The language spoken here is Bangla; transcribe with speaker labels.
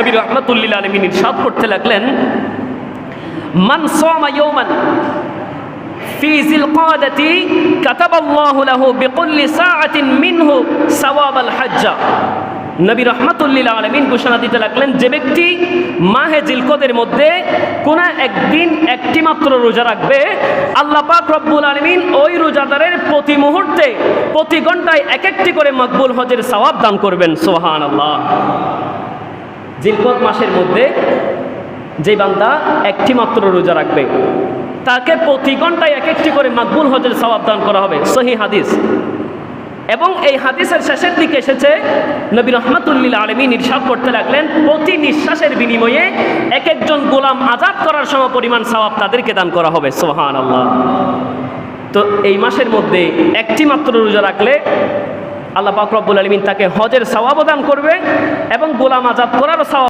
Speaker 1: নবী রাহমাতুল লিল আলামিন ইরশাদ করতে লাগলেন, মান সামা ইয়াওমান ফি যিলকাদাতি কাতাবাল্লাহু লাহু বিকুল্লি সাআতিন মিনহু সাওয়াবাল হজ্জা। নবী রাহমাতুল লিল আলামিন ঘোষণা দিতে লাগলেন, যে ব্যক্তি মাহে জিলকদের মধ্যে কোন একদিন একটি মাত্র রোজা রাখবে, আল্লাহ পাক রব্বুল আলামিন ওই রোজাদারের প্রতি মুহূর্তে প্রতি ঘন্টায় এক একটি করে মকবুল হজের সওয়াব দান করবেন। সুবহানাল্লাহ। জিলকদ মাসের মধ্যে যে বান্দা একটি মাত্র রোজা রাখবে, তাকে প্রতি ঘন্টায় এক একটি করে মকবুল হজের সওয়াব দান করা হবে। সহিহ হাদিস। এবং এই হাদিসের শেষের দিকে এসেছে, নবী রাহমাতুল লিল আলামিন ইরশাদ করতে লাগলেন, প্রতি নিঃশ্বাসের বিনিময়ে এক একজন গোলাম আজাদ করার সমপরিমাণ সওয়াব তাদেরকে দান করা হবে। সুবহানাল্লাহ। তো এই মাসের মধ্যে একটি মাত্র রোজা রাখলে আল্লাহ পাক রব্বুল আলামিন তাকে হজের সওয়াব দান করবে এবং গোলাম আজাদ করারও সওয়াব